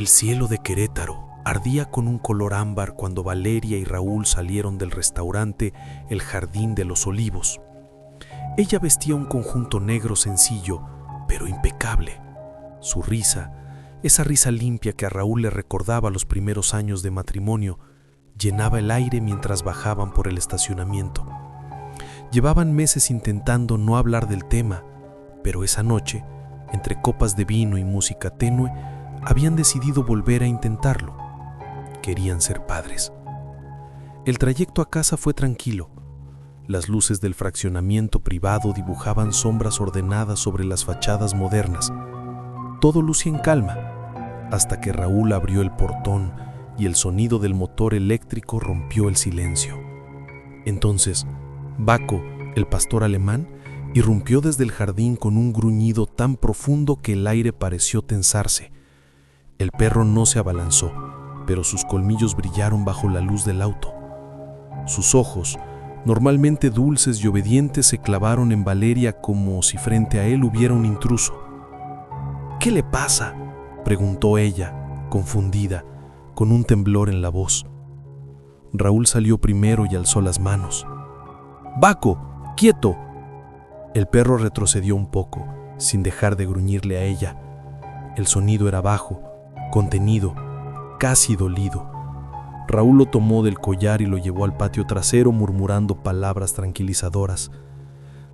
El cielo de Querétaro ardía con un color ámbar cuando Valeria y Raúl salieron del restaurante El Jardín de los Olivos. Ella vestía un conjunto negro sencillo, pero impecable. Su risa, esa risa limpia que a Raúl le recordaba los primeros años de matrimonio, llenaba el aire mientras bajaban por el estacionamiento. Llevaban meses intentando no hablar del tema, pero esa noche, entre copas de vino y música tenue, habían decidido volver a intentarlo. Querían ser padres. El trayecto a casa fue tranquilo. Las luces del fraccionamiento privado dibujaban sombras ordenadas sobre las fachadas modernas. Todo lucía en calma, hasta que Raúl abrió el portón y el sonido del motor eléctrico rompió el silencio. Entonces, Baco, el pastor alemán, irrumpió desde el jardín con un gruñido tan profundo que el aire pareció tensarse. El perro no se abalanzó, pero sus colmillos brillaron bajo la luz del auto. Sus ojos, normalmente dulces y obedientes, se clavaron en Valeria como si frente a él hubiera un intruso. «¿Qué le pasa?», preguntó ella, confundida, con un temblor en la voz. Raúl salió primero y alzó las manos. «Baco, quieto». El perro retrocedió un poco, sin dejar de gruñirle a ella. El sonido era bajo, contenido, casi dolido. Raúl lo tomó del collar y lo llevó al patio trasero, murmurando palabras tranquilizadoras.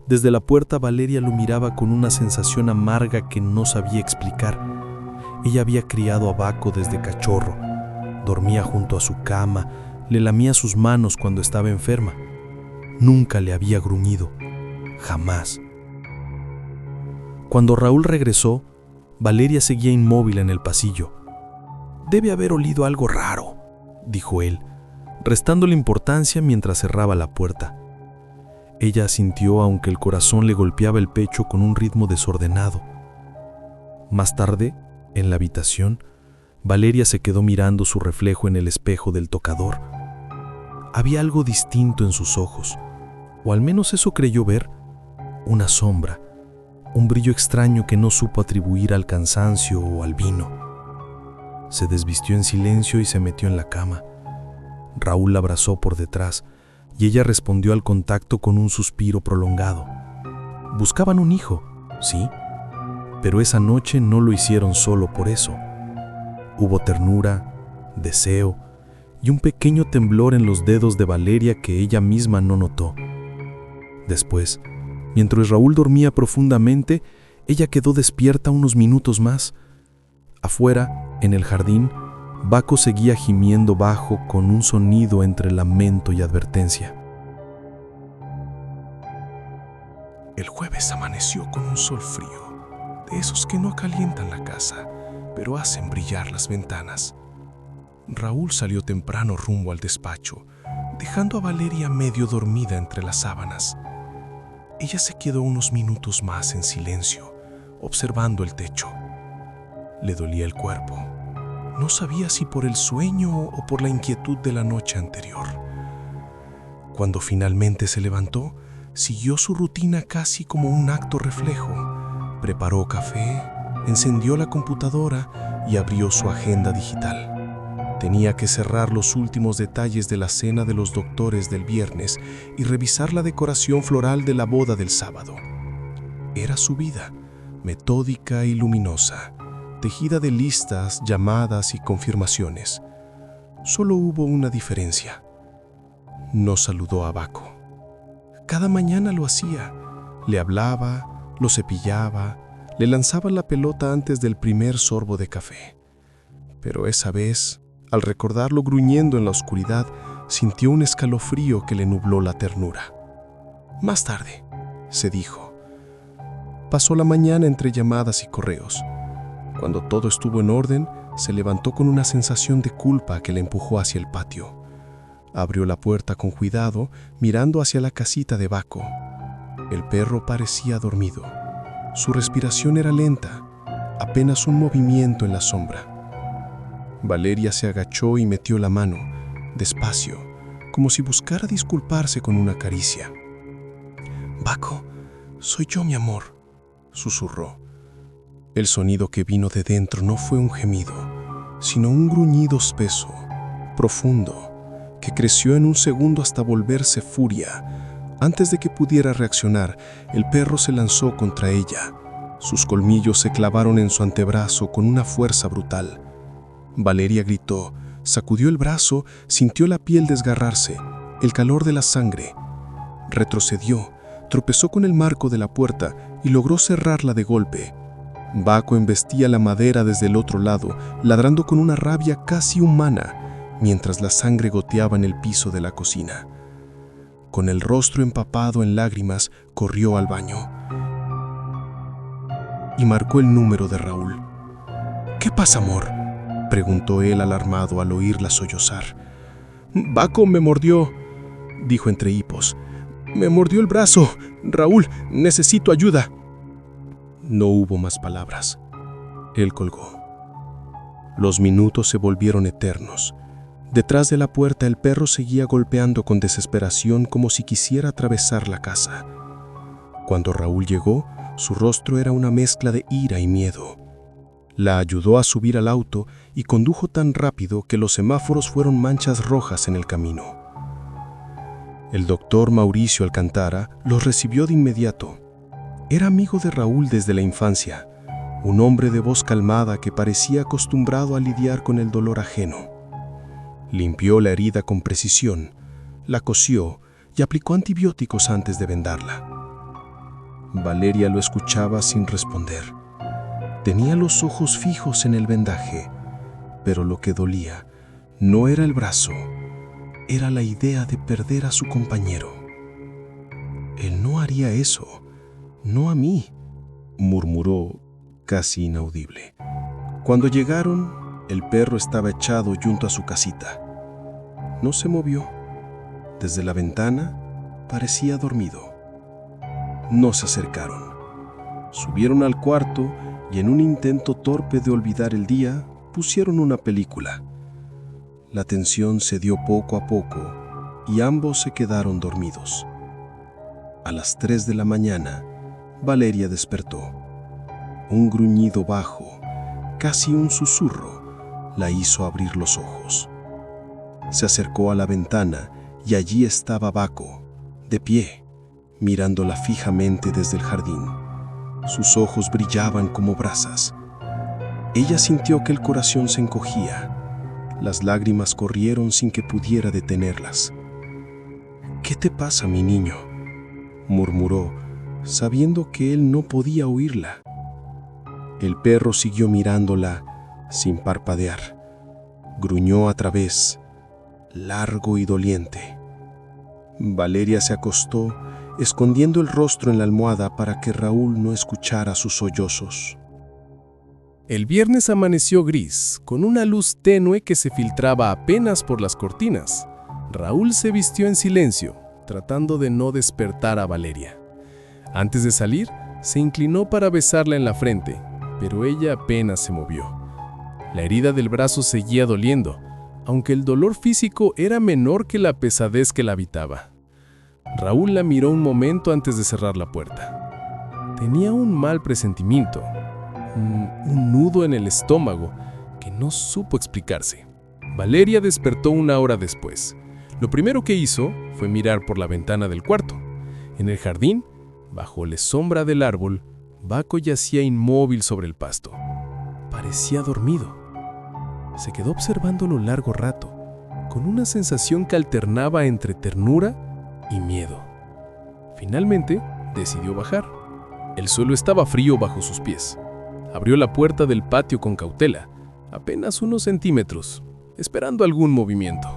Desde la puerta, Valeria lo miraba con una sensación amarga que no sabía explicar. Ella había criado a Baco desde cachorro. Dormía junto a su cama, le lamía sus manos cuando estaba enferma. Nunca le había gruñido, jamás. Cuando Raúl regresó, Valeria seguía inmóvil en el pasillo. «Debe haber olido algo raro», dijo él, restándole importancia mientras cerraba la puerta. Ella asintió, aunque el corazón le golpeaba el pecho con un ritmo desordenado. Más tarde, en la habitación, Valeria se quedó mirando su reflejo en el espejo del tocador. Había algo distinto en sus ojos, o al menos eso creyó ver, una sombra, un brillo extraño que no supo atribuir al cansancio o al vino. Se desvistió en silencio y se metió en la cama. Raúl la abrazó por detrás y ella respondió al contacto con un suspiro prolongado. Buscaban un hijo, sí, pero esa noche no lo hicieron solo por eso. Hubo ternura, deseo y un pequeño temblor en los dedos de Valeria que ella misma no notó. Después, mientras Raúl dormía profundamente, ella quedó despierta unos minutos más. Afuera, en el jardín, Baco seguía gimiendo bajo con un sonido entre lamento y advertencia. El jueves amaneció con un sol frío, de esos que no calientan la casa, pero hacen brillar las ventanas. Raúl salió temprano rumbo al despacho, dejando a Valeria medio dormida entre las sábanas. Ella se quedó unos minutos más en silencio, observando el techo. Le dolía el cuerpo. No sabía si por el sueño o por la inquietud de la noche anterior. Cuando finalmente se levantó, siguió su rutina casi como un acto reflejo. Preparó café, encendió la computadora y abrió su agenda digital. Tenía que cerrar los últimos detalles de la cena de los doctores del viernes y revisar la decoración floral de la boda del sábado. Era su vida, metódica y luminosa, tejida de listas, llamadas y confirmaciones. Solo hubo una diferencia. No saludó a Baco. Cada mañana lo hacía. Le hablaba, lo cepillaba, le lanzaba la pelota antes del primer sorbo de café. Pero esa vez, al recordarlo gruñendo en la oscuridad, sintió un escalofrío que le nubló la ternura. Más tarde, se dijo. Pasó la mañana entre llamadas y correos. Cuando todo estuvo en orden, se levantó con una sensación de culpa que le empujó hacia el patio. Abrió la puerta con cuidado, mirando hacia la casita de Baco. El perro parecía dormido. Su respiración era lenta, apenas un movimiento en la sombra. Valeria se agachó y metió la mano, despacio, como si buscara disculparse con una caricia. «Baco, soy yo, mi amor», susurró. El sonido que vino de dentro no fue un gemido, sino un gruñido espeso, profundo, que creció en un segundo hasta volverse furia. Antes de que pudiera reaccionar, el perro se lanzó contra ella. Sus colmillos se clavaron en su antebrazo con una fuerza brutal. Valeria gritó, sacudió el brazo, sintió la piel desgarrarse, el calor de la sangre. Retrocedió, tropezó con el marco de la puerta y logró cerrarla de golpe. Baco embestía la madera desde el otro lado, ladrando con una rabia casi humana, mientras la sangre goteaba en el piso de la cocina. Con el rostro empapado en lágrimas, corrió al baño y marcó el número de Raúl. «¿Qué pasa, amor?», preguntó él alarmado al oírla sollozar. «Baco me mordió», dijo entre hipos. «Me mordió el brazo. Raúl, necesito ayuda». No hubo más palabras. Él colgó. Los minutos se volvieron eternos. Detrás de la puerta el perro seguía golpeando con desesperación como si quisiera atravesar la casa. Cuando Raúl llegó, su rostro era una mezcla de ira y miedo. La ayudó a subir al auto y condujo tan rápido que los semáforos fueron manchas rojas en el camino. El doctor Mauricio Alcántara los recibió de inmediato. Era amigo de Raúl desde la infancia, un hombre de voz calmada que parecía acostumbrado a lidiar con el dolor ajeno. Limpió la herida con precisión, la cosió y aplicó antibióticos antes de vendarla. Valeria lo escuchaba sin responder. Tenía los ojos fijos en el vendaje, pero lo que dolía no era el brazo, era la idea de perder a su compañero. Él no haría eso, no a mí, murmuró casi inaudible. Cuando llegaron, el perro estaba echado junto a su casita. No se movió. Desde la ventana parecía dormido. No se acercaron. Subieron al cuarto y en un intento torpe de olvidar el día, pusieron una película. La tensión se dio poco a poco y ambos se quedaron dormidos. A las 3 de la mañana, Valeria despertó. Un gruñido bajo, casi un susurro, la hizo abrir los ojos. Se acercó a la ventana y allí estaba Baco, de pie, mirándola fijamente desde el jardín. Sus ojos brillaban como brasas. Ella sintió que el corazón se encogía. Las lágrimas corrieron sin que pudiera detenerlas. «¿Qué te pasa, mi niño?», murmuró, sabiendo que él no podía oírla. El perro siguió mirándola sin parpadear. Gruñó otra vez, largo y doliente. Valeria se acostó, escondiendo el rostro en la almohada para que Raúl no escuchara sus sollozos. El viernes amaneció gris, con una luz tenue que se filtraba apenas por las cortinas. Raúl se vistió en silencio, tratando de no despertar a Valeria. Antes de salir, se inclinó para besarla en la frente, pero ella apenas se movió. La herida del brazo seguía doliendo, aunque el dolor físico era menor que la pesadez que la habitaba. Raúl la miró un momento antes de cerrar la puerta. Tenía un mal presentimiento, un nudo en el estómago que no supo explicarse. Valeria despertó 1 hora después. Lo primero que hizo fue mirar por la ventana del cuarto. En el jardín, bajo la sombra del árbol, Baco yacía inmóvil sobre el pasto. Parecía dormido. Se quedó observándolo largo rato, con una sensación que alternaba entre ternura y miedo. Finalmente, decidió bajar. El suelo estaba frío bajo sus pies. Abrió la puerta del patio con cautela, apenas unos centímetros, esperando algún movimiento.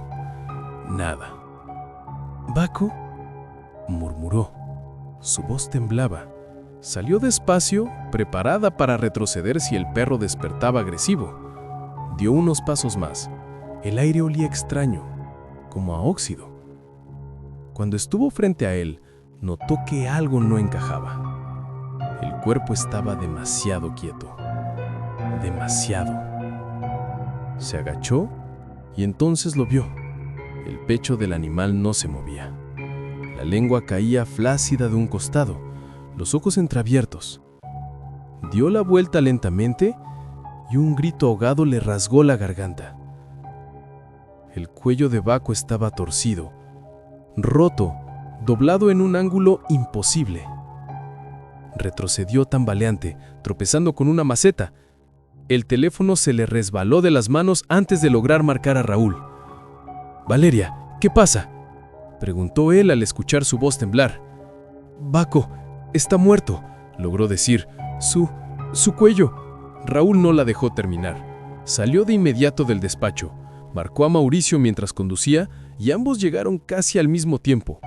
Nada. «Baco», murmuró. Su voz temblaba. Salió despacio, preparada para retroceder si el perro despertaba agresivo. Dio unos pasos más. El aire olía extraño, como a óxido. Cuando estuvo frente a él, notó que algo no encajaba. El cuerpo estaba demasiado quieto. Demasiado. Se agachó y entonces lo vio. El pecho del animal no se movía. La lengua caía flácida de un costado, los ojos entreabiertos. Dio la vuelta lentamente y un grito ahogado le rasgó la garganta. El cuello de Baco estaba torcido, roto, doblado en un ángulo imposible. Retrocedió tambaleante, tropezando con una maceta. El teléfono se le resbaló de las manos antes de lograr marcar a Raúl. «Valeria, ¿qué pasa?», preguntó él al escuchar su voz temblar. «Baco, está muerto», logró decir. Su cuello». Raúl no la dejó terminar. Salió de inmediato del despacho, marcó a Mauricio mientras conducía y ambos llegaron casi al mismo tiempo.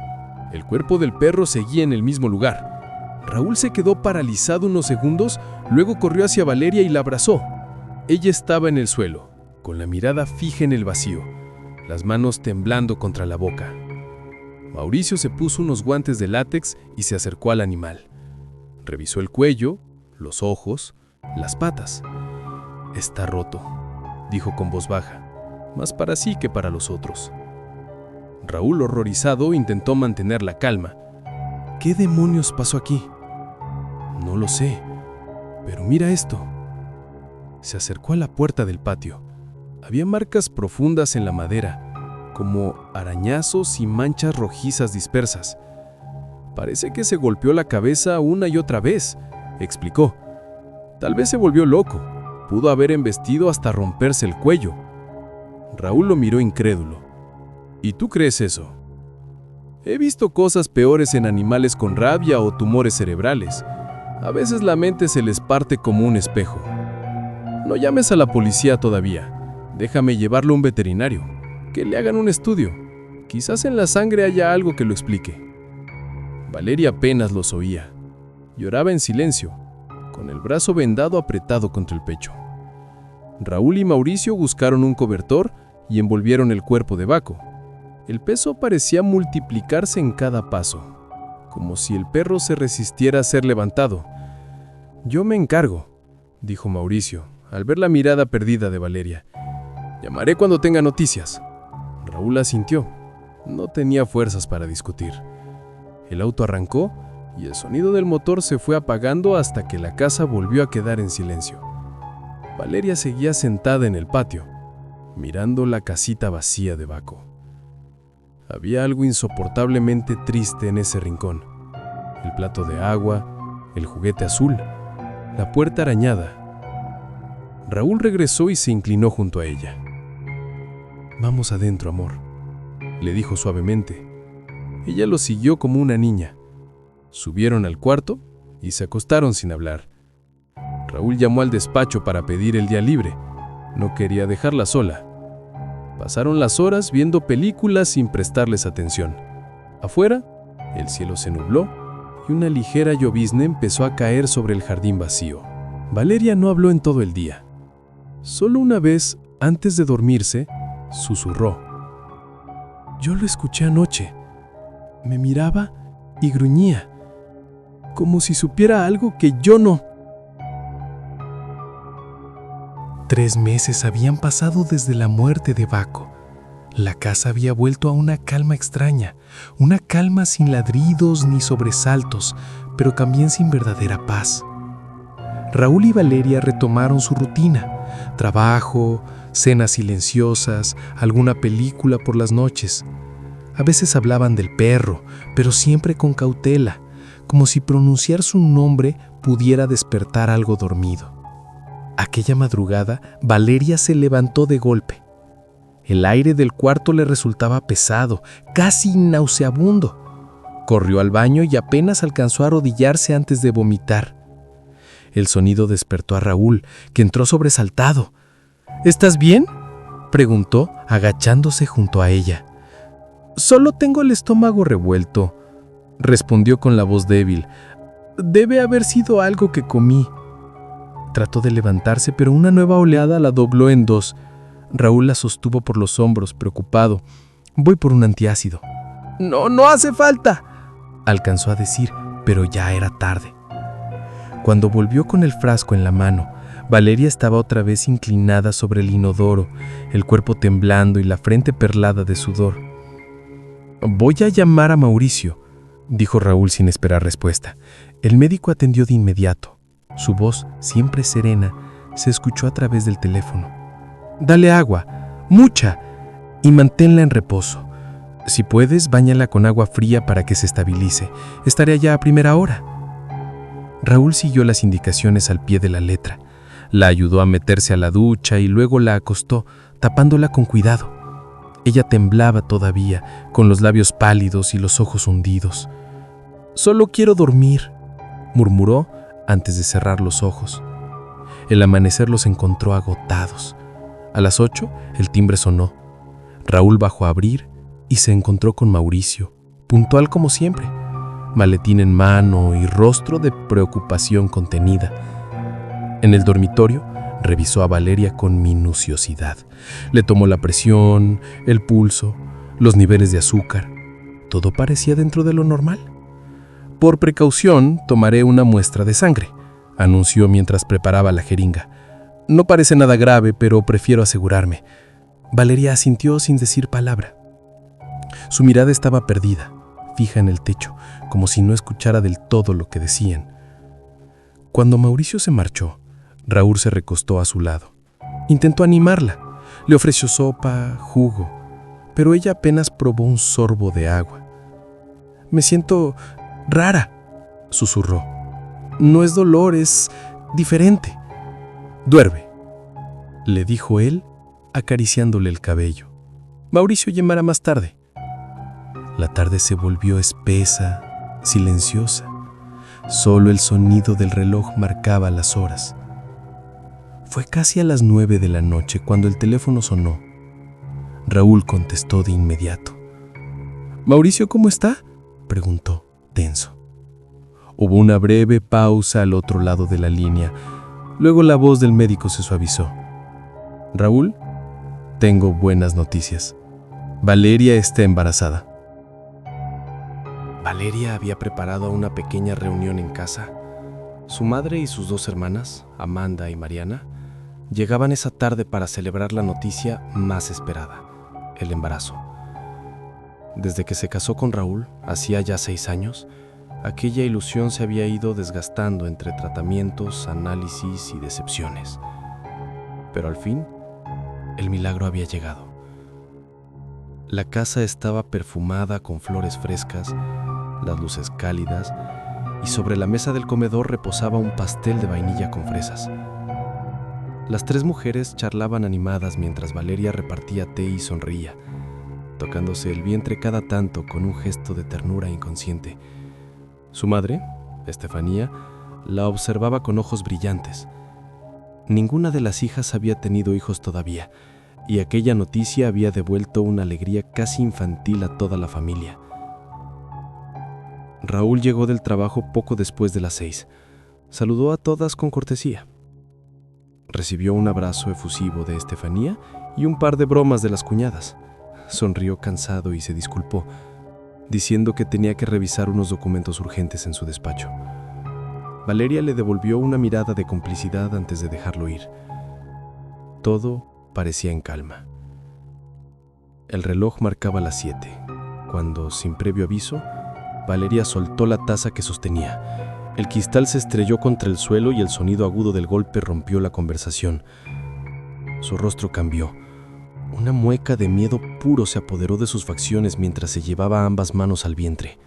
El cuerpo del perro seguía en el mismo lugar. Raúl se quedó paralizado unos segundos, luego corrió hacia Valeria y la abrazó. Ella estaba en el suelo, con la mirada fija en el vacío, las manos temblando contra la boca. Mauricio se puso unos guantes de látex y se acercó al animal. Revisó el cuello, los ojos, las patas. «Está roto», dijo con voz baja, más para sí que para los otros. Raúl, horrorizado, intentó mantener la calma. «¿Qué demonios pasó aquí?». «No lo sé, pero mira esto». Se acercó a la puerta del patio. Había marcas profundas en la madera, como arañazos y manchas rojizas dispersas. «Parece que se golpeó la cabeza una y otra vez», explicó. «Tal vez se volvió loco. Pudo haber embestido hasta romperse el cuello». Raúl lo miró incrédulo. «¿Y tú crees eso?». «He visto cosas peores en animales con rabia o tumores cerebrales. A veces la mente se les parte como un espejo. No llames a la policía todavía. Déjame llevarlo a un veterinario. Que le hagan un estudio. Quizás en la sangre haya algo que lo explique». Valeria apenas los oía. Lloraba en silencio, con el brazo vendado apretado contra el pecho. Raúl y Mauricio buscaron un cobertor y envolvieron el cuerpo de Baco. El peso parecía multiplicarse en cada paso, como si el perro se resistiera a ser levantado. «Yo me encargo», dijo Mauricio, al ver la mirada perdida de Valeria. «Llamaré cuando tenga noticias». Raúl asintió. No tenía fuerzas para discutir. El auto arrancó y el sonido del motor se fue apagando hasta que la casa volvió a quedar en silencio. Valeria seguía sentada en el patio, mirando la casita vacía de Baco. Había algo insoportablemente triste en ese rincón. El plato de agua, el juguete azul, la puerta arañada. Raúl regresó y se inclinó junto a ella. «Vamos adentro, amor», le dijo suavemente. Ella lo siguió como una niña. Subieron al cuarto y se acostaron sin hablar. Raúl llamó al despacho para pedir el día libre. No quería dejarla sola. Pasaron las horas viendo películas sin prestarles atención. Afuera, el cielo se nubló y una ligera llovizna empezó a caer sobre el jardín vacío. Valeria no habló en todo el día. Solo una vez, antes de dormirse, susurró. «Yo lo escuché anoche. Me miraba y gruñía, como si supiera algo que yo no». 3 meses habían pasado desde la muerte de Baco. La casa había vuelto a una calma extraña, una calma sin ladridos ni sobresaltos, pero también sin verdadera paz. Raúl y Valeria retomaron su rutina: trabajo, cenas silenciosas, alguna película por las noches. A veces hablaban del perro, pero siempre con cautela, como si pronunciar su nombre pudiera despertar algo dormido. Aquella madrugada, Valeria se levantó de golpe. El aire del cuarto le resultaba pesado, casi nauseabundo. Corrió al baño y apenas alcanzó a arrodillarse antes de vomitar. El sonido despertó a Raúl, que entró sobresaltado. «¿Estás bien?», preguntó, agachándose junto a ella. «Solo tengo el estómago revuelto», respondió con la voz débil. «Debe haber sido algo que comí». Trató de levantarse, pero una nueva oleada la dobló en 2. Raúl la sostuvo por los hombros, preocupado. «Voy por un antiácido». No hace falta», alcanzó a decir, pero ya era tarde. Cuando volvió con el frasco en la mano, Valeria estaba otra vez inclinada sobre el inodoro, el cuerpo temblando y la frente perlada de sudor. «Voy a llamar a Mauricio», dijo Raúl sin esperar respuesta. El médico atendió de inmediato. Su voz, siempre serena, se escuchó a través del teléfono. «Dale agua, mucha, y manténla en reposo. Si puedes, báñala con agua fría para que se estabilice. Estaré allá a primera hora». Raúl siguió las indicaciones al pie de la letra. La ayudó a meterse a la ducha y luego la acostó, tapándola con cuidado. Ella temblaba todavía, con los labios pálidos y los ojos hundidos. «Solo quiero dormir», murmuró antes de cerrar los ojos. El amanecer los encontró agotados. A las 8, el timbre sonó. Raúl bajó a abrir y se encontró con Mauricio, puntual como siempre, maletín en mano y rostro de preocupación contenida. En el dormitorio, revisó a Valeria con minuciosidad. Le tomó la presión, el pulso, los niveles de azúcar. Todo parecía dentro de lo normal. «Por precaución, tomaré una muestra de sangre», anunció mientras preparaba la jeringa. «No parece nada grave, pero prefiero asegurarme». Valeria asintió sin decir palabra. Su mirada estaba perdida, fija en el techo, como si no escuchara del todo lo que decían. Cuando Mauricio se marchó, Raúl se recostó a su lado. Intentó animarla. Le ofreció sopa, jugo, pero ella apenas probó un sorbo de agua. «Me siento rara», susurró. «No es dolor, es diferente». «Duerme», le dijo él, acariciándole el cabello. «Mauricio llamará más tarde». La tarde se volvió espesa, silenciosa. Solo el sonido del reloj marcaba las horas. Fue casi a las 9 de la noche cuando el teléfono sonó. Raúl contestó de inmediato. «¿Mauricio cómo está?», preguntó, tenso. Hubo una breve pausa al otro lado de la línea. Luego la voz del médico se suavizó. «Raúl, tengo buenas noticias. Valeria está embarazada». Valeria había preparado una pequeña reunión en casa. Su madre y sus 2 hermanas, Amanda y Mariana, llegaban esa tarde para celebrar la noticia más esperada, el embarazo. Desde que se casó con Raúl, hacía ya 6 años, aquella ilusión se había ido desgastando entre tratamientos, análisis y decepciones. Pero al fin, el milagro había llegado. La casa estaba perfumada con flores frescas, las luces cálidas, y sobre la mesa del comedor reposaba un pastel de vainilla con fresas. Las 3 mujeres charlaban animadas mientras Valeria repartía té y sonreía, tocándose el vientre cada tanto con un gesto de ternura inconsciente. Su madre, Estefanía, la observaba con ojos brillantes. Ninguna de las hijas había tenido hijos todavía, y aquella noticia había devuelto una alegría casi infantil a toda la familia. Raúl llegó del trabajo poco después de las 6. Saludó a todas con cortesía. Recibió un abrazo efusivo de Estefanía y un par de bromas de las cuñadas. Sonrió cansado y se disculpó, diciendo que tenía que revisar unos documentos urgentes en su despacho. Valeria le devolvió una mirada de complicidad antes de dejarlo ir. Todo parecía en calma. El reloj marcaba las 7, cuando, sin previo aviso, Valeria soltó la taza que sostenía. El cristal se estrelló contra el suelo y el sonido agudo del golpe rompió la conversación. Su rostro cambió. Una mueca de miedo puro se apoderó de sus facciones mientras se llevaba ambas manos al vientre.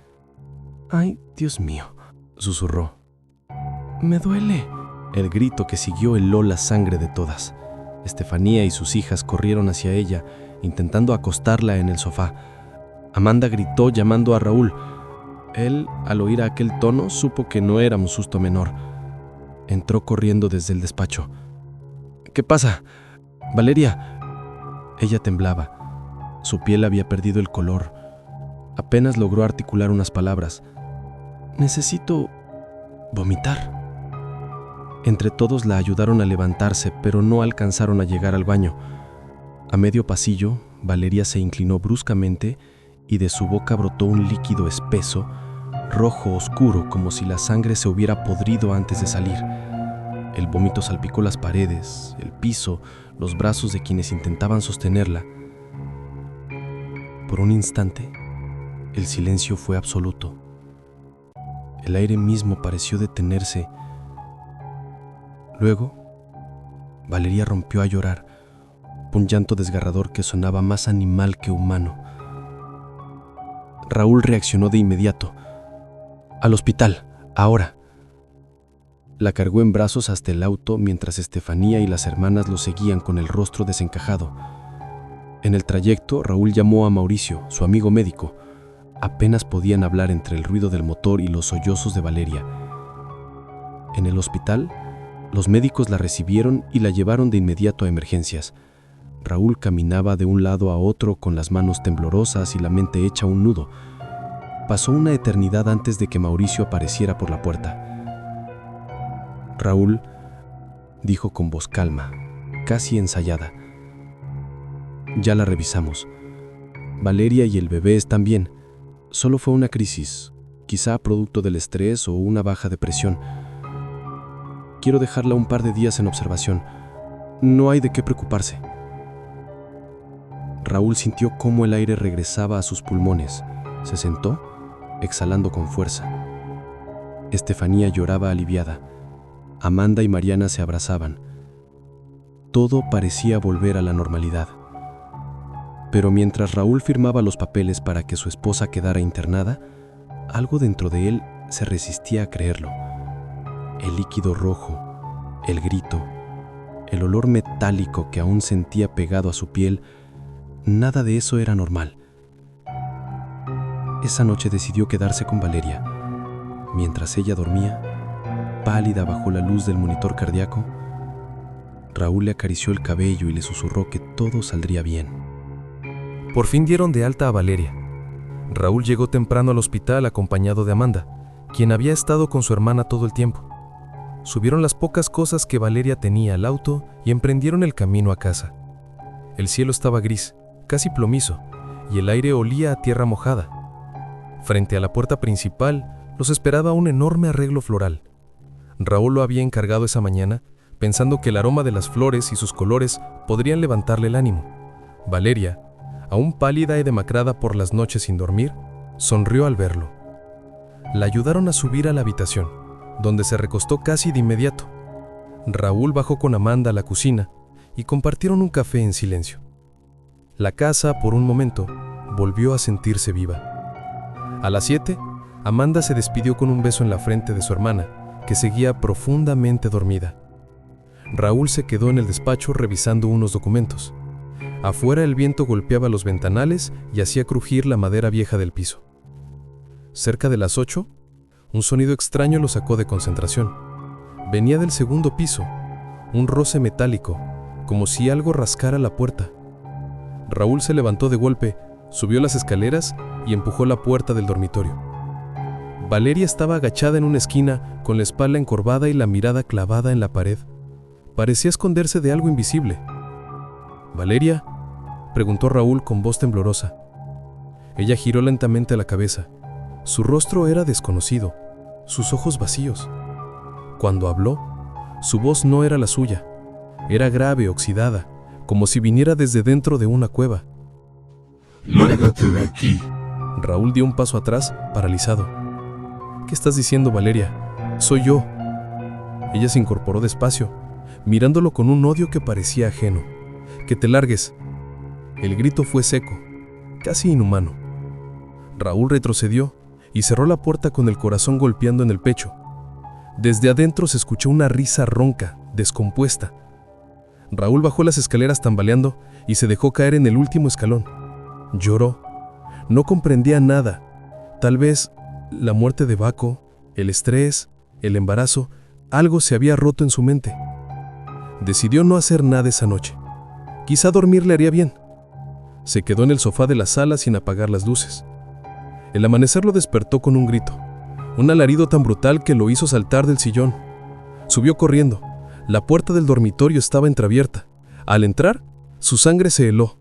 «Ay, Dios mío», susurró. «Me duele». El grito que siguió heló la sangre de todas. Estefanía y sus hijas corrieron hacia ella, intentando acostarla en el sofá. Amanda gritó llamando a Raúl. Él, al oír aquel tono, supo que no era un susto menor. Entró corriendo desde el despacho. «¿Qué pasa? Valeria». Ella temblaba. Su piel había perdido el color. Apenas logró articular unas palabras. «Necesito vomitar». Entre todos la ayudaron a levantarse, pero no alcanzaron a llegar al baño. A medio pasillo, Valeria se inclinó bruscamente y de su boca brotó un líquido espeso, rojo oscuro, como si la sangre se hubiera podrido antes de salir. El vómito salpicó las paredes, el piso, los brazos de quienes intentaban sostenerla. Por un instante, el silencio fue absoluto. El aire mismo pareció detenerse. Luego, Valeria rompió a llorar, un llanto desgarrador que sonaba más animal que humano. Raúl reaccionó de inmediato. «Al hospital, ahora». La cargó en brazos hasta el auto mientras Estefanía y las hermanas lo seguían con el rostro desencajado. En el trayecto, Raúl llamó a Mauricio, su amigo médico. Apenas podían hablar entre el ruido del motor y los sollozos de Valeria. En el hospital, los médicos la recibieron y la llevaron de inmediato a emergencias. Raúl caminaba de un lado a otro con las manos temblorosas y la mente hecha un nudo. Pasó una eternidad antes de que Mauricio apareciera por la puerta. «Raúl», dijo con voz calma, casi ensayada, «ya la revisamos. Valeria y el bebé están bien. Solo fue una crisis, quizá producto del estrés o una baja de presión. Quiero dejarla un par de días en observación. No hay de qué preocuparse». Raúl sintió cómo el aire regresaba a sus pulmones. Se sentó, exhalando con fuerza. Estefanía lloraba aliviada. Amanda y Mariana se abrazaban. Todo parecía volver a la normalidad. Pero mientras Raúl firmaba los papeles para que su esposa quedara internada, algo dentro de él se resistía a creerlo. El líquido rojo, el grito, el olor metálico que aún sentía pegado a su piel, nada de eso era normal. Esa noche decidió quedarse con Valeria. Mientras ella dormía, pálida bajo la luz del monitor cardíaco, Raúl le acarició el cabello y le susurró que todo saldría bien. Por fin dieron de alta a Valeria. Raúl llegó temprano al hospital acompañado de Amanda, quien había estado con su hermana todo el tiempo. Subieron las pocas cosas que Valeria tenía al auto y emprendieron el camino a casa. El cielo estaba gris, casi plomizo, y el aire olía a tierra mojada. Frente a la puerta principal los esperaba un enorme arreglo floral. Raúl lo había encargado esa mañana, pensando que el aroma de las flores y sus colores podrían levantarle el ánimo. Valeria, aún pálida y demacrada por las noches sin dormir, sonrió al verlo. La ayudaron a subir a la habitación, donde se recostó casi de inmediato. Raúl bajó con Amanda a la cocina y compartieron un café en silencio. La casa, por un momento, volvió a sentirse viva. A las 7, Amanda se despidió con un beso en la frente de su hermana, que seguía profundamente dormida. Raúl se quedó en el despacho revisando unos documentos. Afuera el viento golpeaba los ventanales y hacía crujir la madera vieja del piso. Cerca de las 8, un sonido extraño lo sacó de concentración. Venía del segundo piso, un roce metálico, como si algo rascara la puerta. Raúl se levantó de golpe, subió las escaleras y empujó la puerta del dormitorio. Valeria estaba agachada en una esquina, con la espalda encorvada y la mirada clavada en la pared. Parecía esconderse de algo invisible. «¿Valeria?», preguntó Raúl con voz temblorosa. Ella giró lentamente la cabeza. Su rostro era desconocido, sus ojos vacíos. Cuando habló, su voz no era la suya. Era grave, oxidada, como si viniera desde dentro de una cueva. «Lárgate de aquí». Raúl dio un paso atrás, paralizado. «¿Qué estás diciendo, Valeria? Soy yo». Ella se incorporó despacio, mirándolo con un odio que parecía ajeno. «Que te largues». El grito fue seco, casi inhumano. Raúl retrocedió y cerró la puerta con el corazón golpeando en el pecho. Desde adentro se escuchó una risa ronca, descompuesta. Raúl bajó las escaleras tambaleando y se dejó caer en el último escalón. Lloró. No comprendía nada. Tal vez la muerte de Baco, el estrés, el embarazo, algo se había roto en su mente. Decidió no hacer nada esa noche. Quizá dormir le haría bien. Se quedó en el sofá de la sala sin apagar las luces. El amanecer lo despertó con un grito, un alarido tan brutal que lo hizo saltar del sillón. Subió corriendo. La puerta del dormitorio estaba entreabierta. Al entrar, su sangre se heló.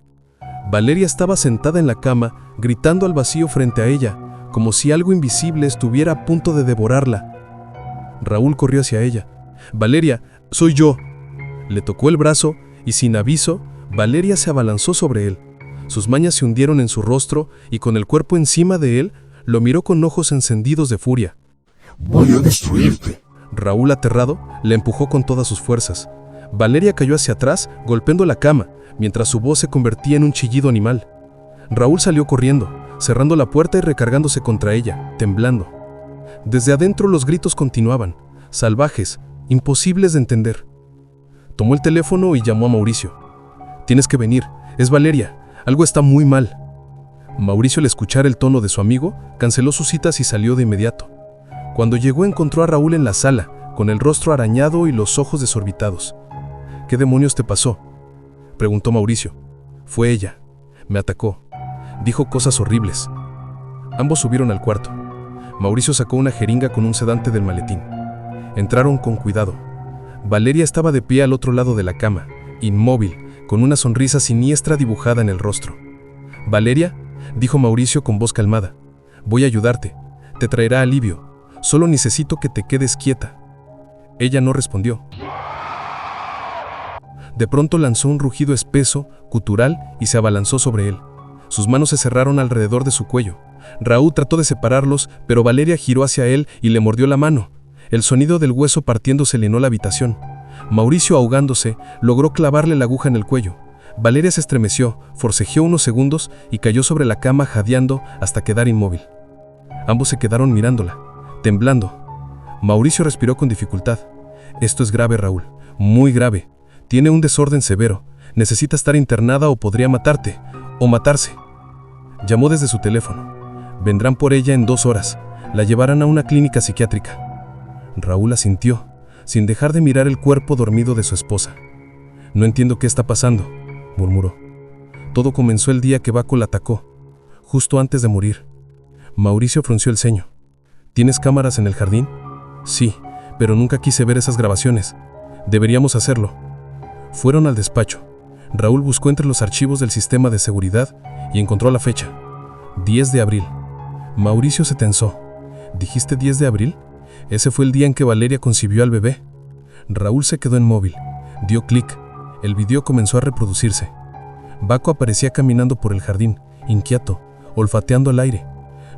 Valeria estaba sentada en la cama, gritando al vacío frente a ella, como si algo invisible estuviera a punto de devorarla. Raúl corrió hacia ella. «Valeria, soy yo». Le tocó el brazo y sin aviso, Valeria se abalanzó sobre él. Sus mañas se hundieron en su rostro y con el cuerpo encima de él, lo miró con ojos encendidos de furia. «Voy a destruirte». Raúl, aterrado, la empujó con todas sus fuerzas. Valeria cayó hacia atrás, golpeando la cama, mientras su voz se convertía en un chillido animal. Raúl salió corriendo, cerrando la puerta y recargándose contra ella, temblando. Desde adentro los gritos continuaban, salvajes, imposibles de entender. Tomó el teléfono y llamó a Mauricio. «Tienes que venir, es Valeria, algo está muy mal». Mauricio, al escuchar el tono de su amigo, canceló sus citas y salió de inmediato. Cuando llegó encontró a Raúl en la sala, con el rostro arañado y los ojos desorbitados. «¿Qué demonios te pasó?», preguntó Mauricio. «Fue ella. Me atacó. Dijo cosas horribles». Ambos subieron al cuarto. Mauricio sacó una jeringa con un sedante del maletín. Entraron con cuidado. Valeria estaba de pie al otro lado de la cama, inmóvil, con una sonrisa siniestra dibujada en el rostro. «Valeria», dijo Mauricio con voz calmada, «voy a ayudarte. Te traerá alivio. Solo necesito que te quedes quieta». Ella no respondió. De pronto lanzó un rugido espeso, gutural, y se abalanzó sobre él. Sus manos se cerraron alrededor de su cuello. Raúl trató de separarlos, pero Valeria giró hacia él y le mordió la mano. El sonido del hueso partiéndose llenó la habitación. Mauricio, ahogándose, logró clavarle la aguja en el cuello. Valeria se estremeció, forcejeó unos segundos y cayó sobre la cama jadeando hasta quedar inmóvil. Ambos se quedaron mirándola, temblando. Mauricio respiró con dificultad. «Esto es grave, Raúl, muy grave. Tiene un desorden severo. Necesita estar internada o podría matarte, o matarse». Llamó desde su teléfono. «Vendrán por ella en 2 horas. La llevarán a una clínica psiquiátrica». Raúl asintió, sin dejar de mirar el cuerpo dormido de su esposa. «No entiendo qué está pasando», murmuró. «Todo comenzó el día que Baco la atacó, justo antes de morir». Mauricio frunció el ceño. «¿Tienes cámaras en el jardín?». «Sí, pero nunca quise ver esas grabaciones. Deberíamos hacerlo». Fueron al despacho. Raúl buscó entre los archivos del sistema de seguridad y encontró la fecha. 10 de abril. Mauricio se tensó. «¿Dijiste 10 de abril? Ese fue el día en que Valeria concibió al bebé». Raúl se quedó inmóvil. Dio clic. El video comenzó a reproducirse. Baco aparecía caminando por el jardín, inquieto, olfateando el aire.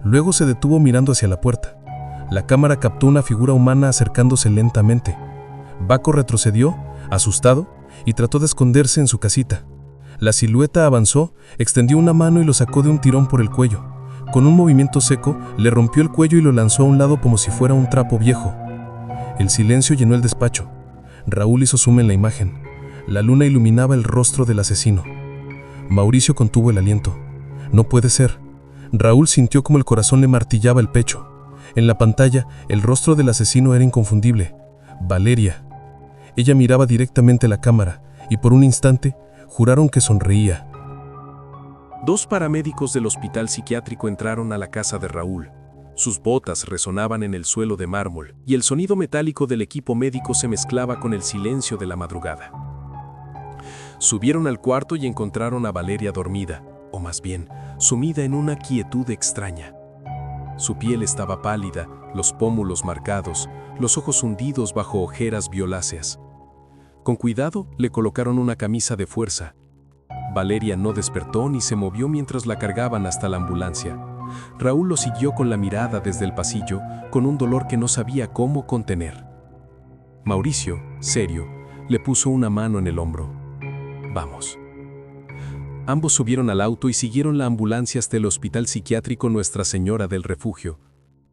Luego se detuvo mirando hacia la puerta. La cámara captó una figura humana acercándose lentamente. Baco retrocedió, asustado, y trató de esconderse en su casita. La silueta avanzó, extendió una mano y lo sacó de un tirón por el cuello. Con un movimiento seco, le rompió el cuello y lo lanzó a un lado como si fuera un trapo viejo. El silencio llenó el despacho. Raúl hizo zoom en la imagen. La luna iluminaba el rostro del asesino. Mauricio contuvo el aliento. «No puede ser». Raúl sintió como el corazón le martillaba el pecho. En la pantalla, el rostro del asesino era inconfundible. Valeria. Ella miraba directamente a la cámara y por un instante juraron que sonreía. 2 paramédicos del hospital psiquiátrico entraron a la casa de Raúl. Sus botas resonaban en el suelo de mármol y el sonido metálico del equipo médico se mezclaba con el silencio de la madrugada. Subieron al cuarto y encontraron a Valeria dormida, o más bien, sumida en una quietud extraña. Su piel estaba pálida, los pómulos marcados, los ojos hundidos bajo ojeras violáceas. Con cuidado le colocaron una camisa de fuerza. Valeria no despertó ni se movió mientras la cargaban hasta la ambulancia. Raúl lo siguió con la mirada desde el pasillo, con un dolor que no sabía cómo contener. Mauricio, serio, le puso una mano en el hombro. «Vamos». Ambos subieron al auto y siguieron la ambulancia hasta el Hospital Psiquiátrico Nuestra Señora del Refugio,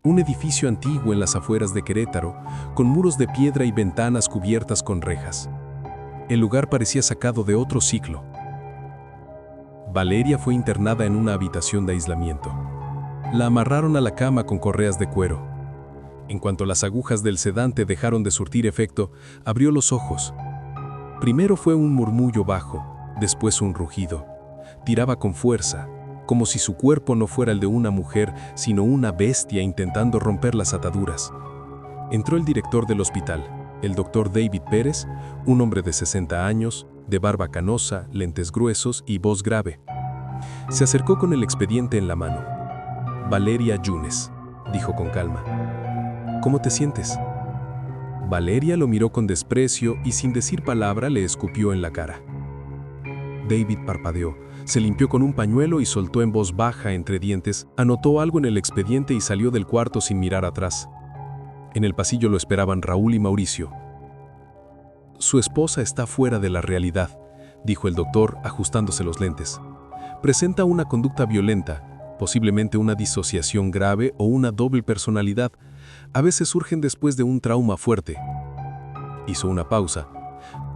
un edificio antiguo en las afueras de Querétaro, con muros de piedra y ventanas cubiertas con rejas. El lugar parecía sacado de otro siglo. Valeria fue internada en una habitación de aislamiento. La amarraron a la cama con correas de cuero. En cuanto las agujas del sedante dejaron de surtir efecto, abrió los ojos. Primero fue un murmullo bajo, después un rugido. Tiraba con fuerza, como si su cuerpo no fuera el de una mujer, sino una bestia intentando romper las ataduras. Entró el director del hospital, el doctor David Pérez, un hombre de 60 años, de barba canosa, lentes gruesos y voz grave. Se acercó con el expediente en la mano. «Valeria Yunes», dijo con calma. «¿Cómo te sientes?». Valeria lo miró con desprecio y sin decir palabra le escupió en la cara. David parpadeó, se limpió con un pañuelo y soltó en voz baja entre dientes, anotó algo en el expediente y salió del cuarto sin mirar atrás. En el pasillo lo esperaban Raúl y Mauricio. Su esposa está fuera de la realidad, dijo el doctor ajustándose los lentes. Presenta una conducta violenta, posiblemente una disociación grave o una doble personalidad. A veces surgen después de un trauma fuerte. Hizo una pausa.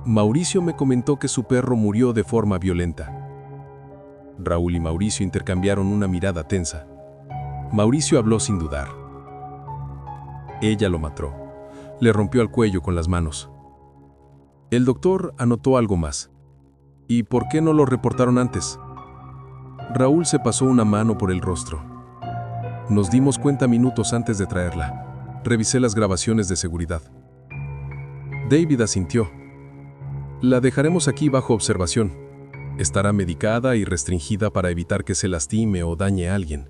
Mauricio me comentó que su perro murió de forma violenta. Raúl y Mauricio intercambiaron una mirada tensa. Mauricio habló sin dudar. Ella lo mató. Le rompió el cuello con las manos. El doctor anotó algo más. ¿Y por qué no lo reportaron antes? Raúl se pasó una mano por el rostro. Nos dimos cuenta minutos antes de traerla. Revisé las grabaciones de seguridad. David asintió. La dejaremos aquí bajo observación. Estará medicada y restringida para evitar que se lastime o dañe a alguien.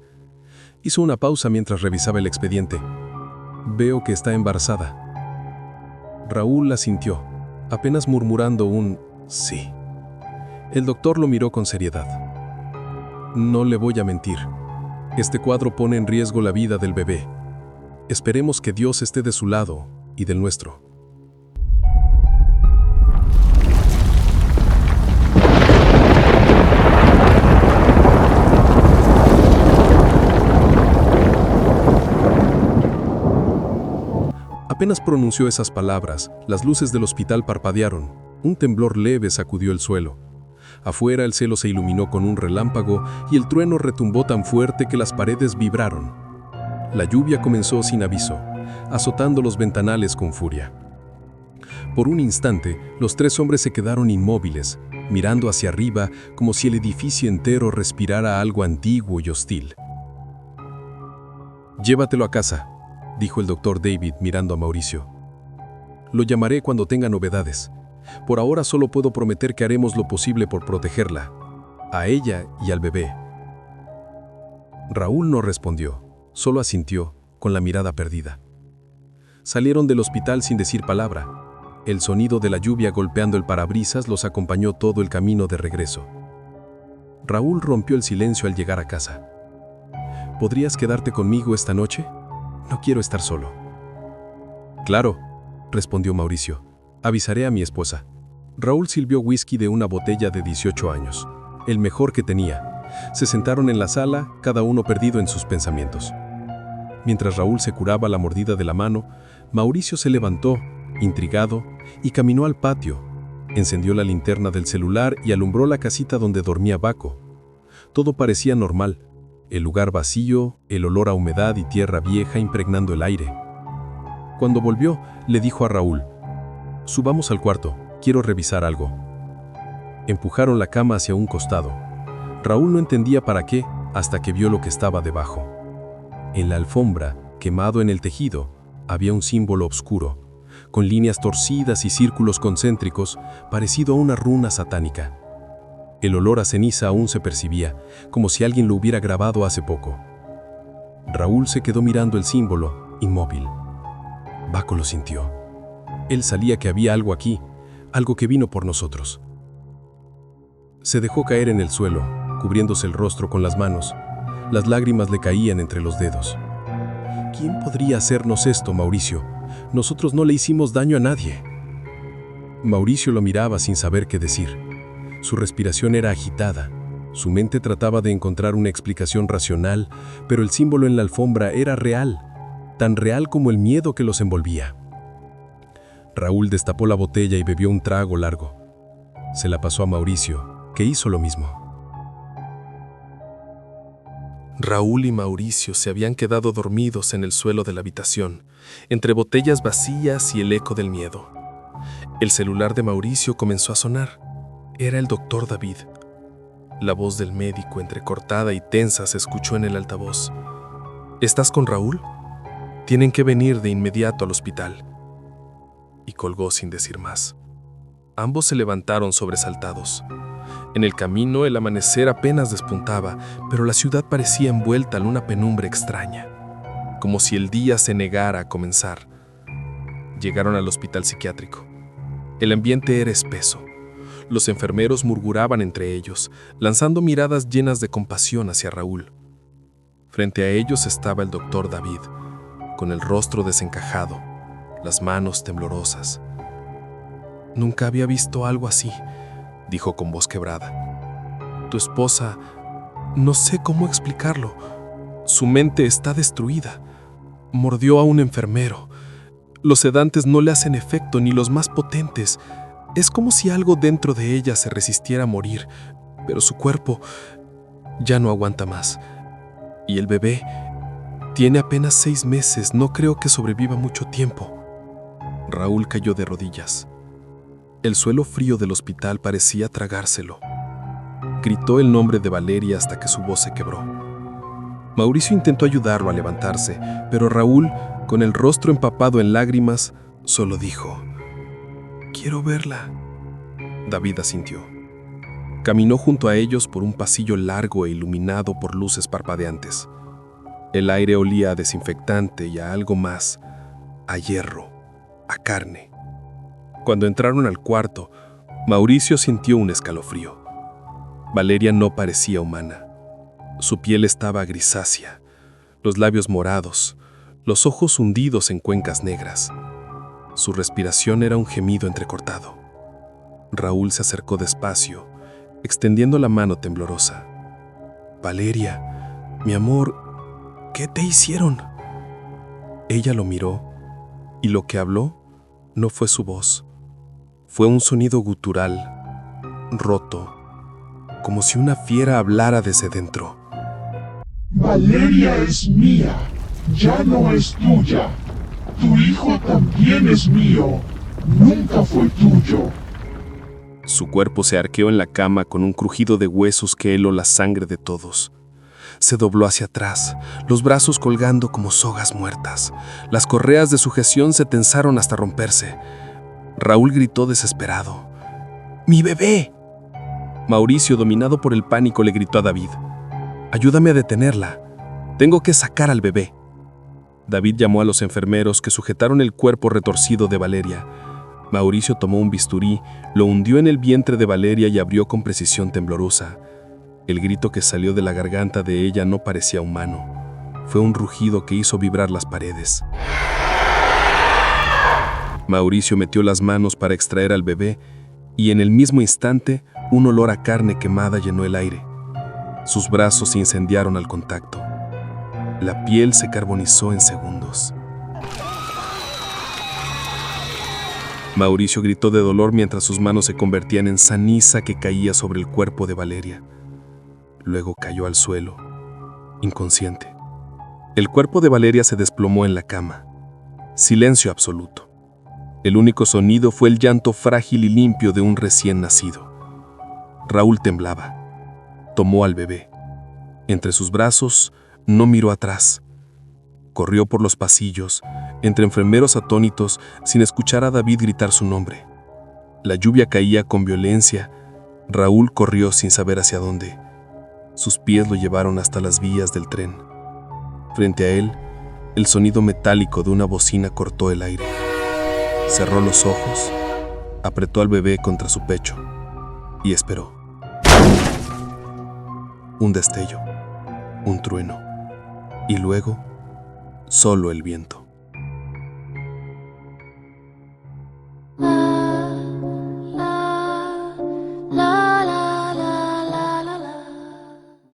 Hizo una pausa mientras revisaba el expediente. Veo que está embarazada. Raúl asintió, apenas murmurando un sí. El doctor lo miró con seriedad. No le voy a mentir. Este cuadro pone en riesgo la vida del bebé. Esperemos que Dios esté de su lado y del nuestro. Apenas pronunció esas palabras, las luces del hospital parpadearon. Un temblor leve sacudió el suelo. Afuera el cielo se iluminó con un relámpago y el trueno retumbó tan fuerte que las paredes vibraron. La lluvia comenzó sin aviso, azotando los ventanales con furia. Por un instante, los tres hombres se quedaron inmóviles, mirando hacia arriba como si el edificio entero respirara algo antiguo y hostil. «Llévatelo a casa», dijo el doctor David mirando a Mauricio. «Lo llamaré cuando tenga novedades. Por ahora solo puedo prometer que haremos lo posible por protegerla, a ella y al bebé». Raúl no respondió, solo asintió, con la mirada perdida. Salieron del hospital sin decir palabra. El sonido de la lluvia golpeando el parabrisas los acompañó todo el camino de regreso. Raúl rompió el silencio al llegar a casa. «¿Podrías quedarte conmigo esta noche? No quiero estar solo». «Claro», respondió Mauricio. «Avisaré a mi esposa». Raúl sirvió whisky de una botella de 18 años, el mejor que tenía. Se sentaron en la sala, cada uno perdido en sus pensamientos. Mientras Raúl se curaba la mordida de la mano, Mauricio se levantó, intrigado, y caminó al patio. Encendió la linterna del celular y alumbró la casita donde dormía Baco. Todo parecía normal. El lugar vacío, el olor a humedad y tierra vieja impregnando el aire. Cuando volvió, le dijo a Raúl: «Subamos al cuarto, quiero revisar algo». Empujaron la cama hacia un costado. Raúl no entendía para qué, hasta que vio lo que estaba debajo. En la alfombra, quemado en el tejido, había un símbolo oscuro, con líneas torcidas y círculos concéntricos, parecido a una runa satánica. El olor a ceniza aún se percibía, como si alguien lo hubiera grabado hace poco. Raúl se quedó mirando el símbolo, inmóvil. Baco lo sintió. Él sabía que había algo aquí, algo que vino por nosotros. Se dejó caer en el suelo, cubriéndose el rostro con las manos. Las lágrimas le caían entre los dedos. ¿Quién podría hacernos esto, Mauricio? Nosotros no le hicimos daño a nadie. Mauricio lo miraba sin saber qué decir. Su respiración era agitada. Su mente trataba de encontrar una explicación racional, pero el símbolo en la alfombra era real, tan real como el miedo que los envolvía. Raúl destapó la botella y bebió un trago largo. Se la pasó a Mauricio, que hizo lo mismo. Raúl y Mauricio se habían quedado dormidos en el suelo de la habitación, entre botellas vacías y el eco del miedo. El celular de Mauricio comenzó a sonar. Era el doctor David. La voz del médico, entrecortada y tensa, se escuchó en el altavoz. ¿Estás con Raúl? Tienen que venir de inmediato al hospital. Y colgó sin decir más. Ambos se levantaron sobresaltados. En el camino el amanecer apenas despuntaba, pero la ciudad parecía envuelta en una penumbra extraña, como si el día se negara a comenzar. Llegaron al hospital psiquiátrico. El ambiente era espeso. Los enfermeros murmuraban entre ellos, lanzando miradas llenas de compasión hacia Raúl. Frente a ellos estaba el doctor David, con el rostro desencajado, las manos temblorosas. Nunca había visto algo así, dijo con voz quebrada. Tu esposa, no sé cómo explicarlo. Su mente está destruida. Mordió a un enfermero. Los sedantes no le hacen efecto, ni los más potentes. Es como si algo dentro de ella se resistiera a morir, pero su cuerpo ya no aguanta más. Y el bebé tiene apenas 6 meses, no creo que sobreviva mucho tiempo. Raúl cayó de rodillas. El suelo frío del hospital parecía tragárselo. Gritó el nombre de Valeria hasta que su voz se quebró. Mauricio intentó ayudarlo a levantarse, pero Raúl, con el rostro empapado en lágrimas, solo dijo: «Quiero verla». David asintió. Caminó junto a ellos por un pasillo largo e iluminado por luces parpadeantes. El aire olía a desinfectante y a algo más, a hierro, a carne. Cuando entraron al cuarto, Mauricio sintió un escalofrío. Valeria no parecía humana. Su piel estaba grisácea, los labios morados, los ojos hundidos en cuencas negras. Su respiración era un gemido entrecortado. Raúl se acercó despacio, extendiendo la mano temblorosa. «Valeria, mi amor, ¿qué te hicieron?». Ella lo miró, y lo que habló no fue su voz. Fue un sonido gutural, roto, como si una fiera hablara desde dentro. Valeria es mía, ya no es tuya. Tu hijo también es mío, nunca fue tuyo. Su cuerpo se arqueó en la cama con un crujido de huesos que heló la sangre de todos. Se dobló hacia atrás, los brazos colgando como sogas muertas. Las correas de sujeción se tensaron hasta romperse. Raúl gritó desesperado: «¡Mi bebé!». Mauricio, dominado por el pánico, le gritó a David: «Ayúdame a detenerla. Tengo que sacar al bebé». David llamó a los enfermeros, que sujetaron el cuerpo retorcido de Valeria. Mauricio tomó un bisturí, lo hundió en el vientre de Valeria y abrió con precisión temblorosa. El grito que salió de la garganta de ella no parecía humano. Fue un rugido que hizo vibrar las paredes. Mauricio metió las manos para extraer al bebé y en el mismo instante un olor a carne quemada llenó el aire. Sus brazos se incendiaron al contacto. La piel se carbonizó en segundos. Mauricio gritó de dolor mientras sus manos se convertían en ceniza que caía sobre el cuerpo de Valeria. Luego cayó al suelo, inconsciente. El cuerpo de Valeria se desplomó en la cama. Silencio absoluto. El único sonido fue el llanto frágil y limpio de un recién nacido. Raúl temblaba. Tomó al bebé. Entre sus brazos, no miró atrás. Corrió por los pasillos, entre enfermeros atónitos, sin escuchar a David gritar su nombre. La lluvia caía con violencia. Raúl corrió sin saber hacia dónde. Sus pies lo llevaron hasta las vías del tren. Frente a él, el sonido metálico de una bocina cortó el aire. Cerró los ojos, apretó al bebé contra su pecho y esperó. Un destello, un trueno, y luego solo el viento.